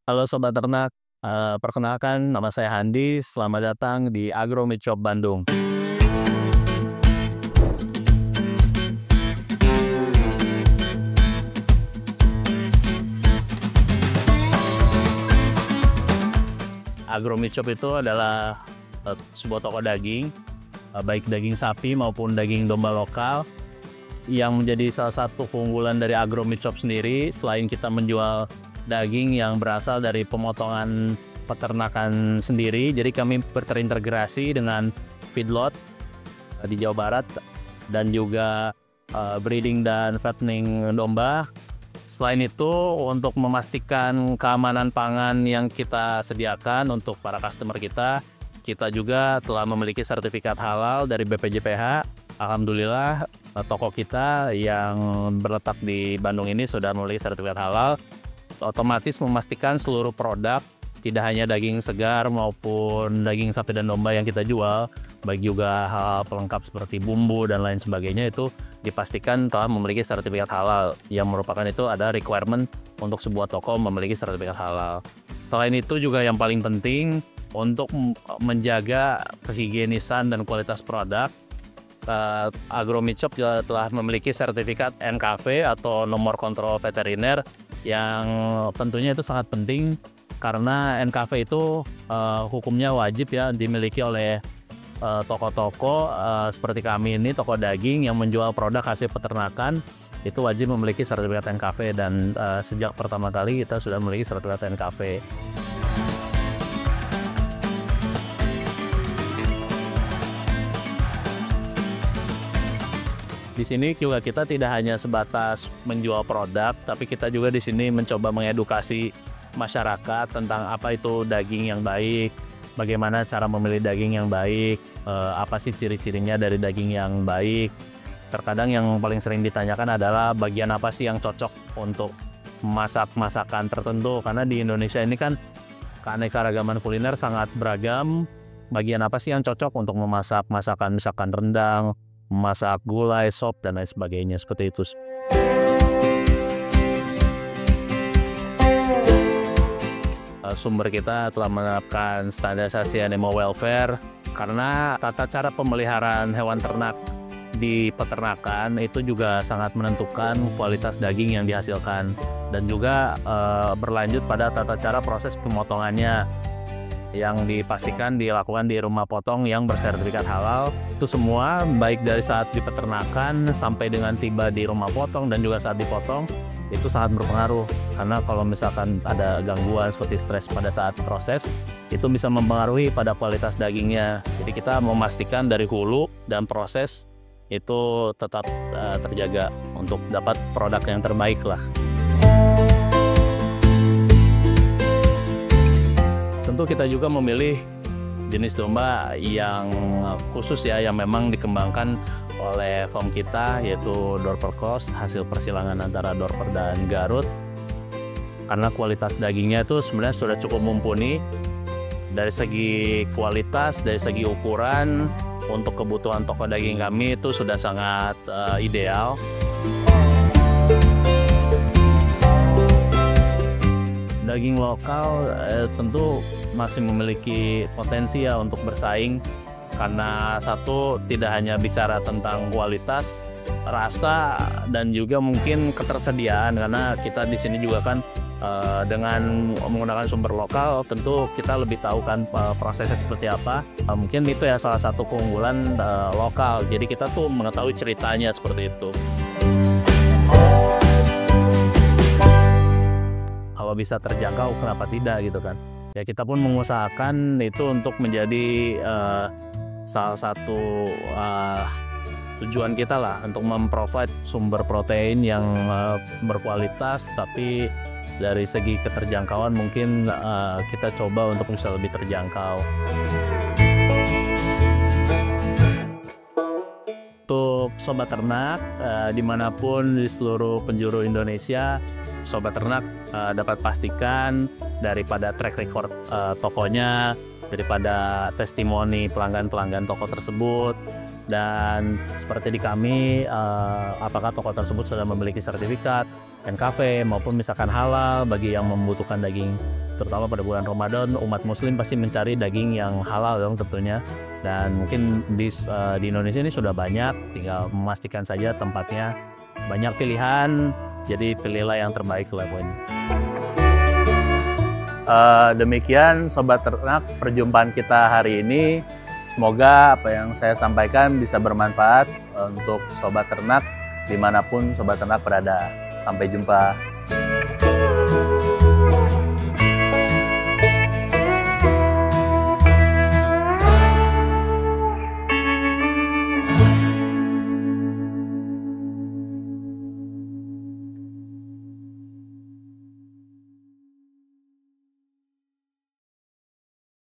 Halo Sobat Ternak, perkenalkan nama saya Handi, selamat datang di Agro Meat Shop Bandung. Agro Meat Shop itu adalah sebuah toko daging, baik daging sapi maupun daging domba lokal, yang menjadi salah satu keunggulan dari Agro Meat Shop sendiri. Selain kita menjual daging yang berasal dari pemotongan peternakan sendiri, jadi kami terintegrasi dengan feedlot di Jawa Barat dan juga breeding dan fattening domba. Selain itu, untuk memastikan keamanan pangan yang kita sediakan untuk para customer kita juga telah memiliki sertifikat halal dari BPJPH. Alhamdulillah, toko kita yang berletak di Bandung ini sudah memiliki sertifikat halal, otomatis memastikan seluruh produk, tidak hanya daging segar maupun daging sapi dan domba yang kita jual, baik juga hal pelengkap seperti bumbu dan lain sebagainya, itu dipastikan telah memiliki sertifikat halal, yang merupakan itu ada requirement untuk sebuah toko memiliki sertifikat halal. Selain itu juga yang paling penting untuk menjaga kehigienisan dan kualitas produk, Agro Meat Shop juga telah memiliki sertifikat NKV atau nomor kontrol veteriner, yang tentunya itu sangat penting karena NKV itu hukumnya wajib ya dimiliki oleh toko-toko seperti kami ini, toko daging yang menjual produk hasil peternakan, itu wajib memiliki sertifikat NKV, dan sejak pertama kali kita sudah memiliki sertifikat NKV. Di sini juga kita tidak hanya sebatas menjual produk, tapi kita juga di sini mencoba mengedukasi masyarakat tentang apa itu daging yang baik, bagaimana cara memilih daging yang baik, apa sih ciri-cirinya dari daging yang baik. Terkadang yang paling sering ditanyakan adalah bagian apa sih yang cocok untuk memasak masakan tertentu, karena di Indonesia ini kan keanekaragaman kuliner sangat beragam. Bagian apa sih yang cocok untuk memasak masakan misalkan rendang, memasak gulai, sop, dan lain sebagainya, seperti itu. Sumber kita telah menerapkan standarisasi animal welfare karena tata cara pemeliharaan hewan ternak di peternakan itu juga sangat menentukan kualitas daging yang dihasilkan, dan juga berlanjut pada tata cara proses pemotongannya yang dipastikan dilakukan di rumah potong yang bersertifikat halal. Itu semua baik dari saat di peternakan sampai dengan tiba di rumah potong dan juga saat dipotong, itu sangat berpengaruh, karena kalau misalkan ada gangguan seperti stres pada saat proses, itu bisa mempengaruhi pada kualitas dagingnya. Jadi kita memastikan dari hulu dan proses itu tetap terjaga untuk dapat produk yang terbaik lah. Tentu kita juga memilih jenis domba yang khusus ya, yang memang dikembangkan oleh farm kita, yaitu Dorper Cross, hasil persilangan antara Dorper dan Garut. Karena kualitas dagingnya itu sebenarnya sudah cukup mumpuni dari segi kualitas, dari segi ukuran, untuk kebutuhan toko daging kami itu sudah sangat ideal. Daging lokal tentu masih memiliki potensi ya untuk bersaing, karena satu, tidak hanya bicara tentang kualitas, rasa, dan juga mungkin ketersediaan, karena kita di sini juga kan dengan menggunakan sumber lokal, tentu kita lebih tahu kan prosesnya seperti apa. Mungkin itu ya salah satu keunggulan lokal, jadi kita tuh mengetahui ceritanya seperti itu. Kalau bisa terjangkau, kenapa tidak gitu kan? Ya kita pun mengusahakan itu untuk menjadi salah satu tujuan kita lah, untuk memprovide sumber protein yang berkualitas, tapi dari segi keterjangkauan mungkin kita coba untuk bisa lebih terjangkau. Untuk sobat ternak dimanapun di seluruh penjuru Indonesia, sobat ternak dapat pastikan daripada track record tokonya, daripada testimoni pelanggan-pelanggan toko tersebut. Dan seperti di kami, apakah toko tersebut sudah memiliki sertifikat NKV maupun misalkan halal bagi yang membutuhkan daging, terutama pada bulan Ramadan. Umat muslim pasti mencari daging yang halal dong tentunya, dan mungkin di Indonesia ini sudah banyak, tinggal memastikan saja tempatnya. Banyak pilihan, jadi pilihlah yang terbaik lah pokoknya. Demikian Sobat Ternak perjumpaan kita hari ini. Semoga apa yang saya sampaikan bisa bermanfaat untuk Sobat Ternak dimanapun Sobat Ternak berada. Sampai jumpa.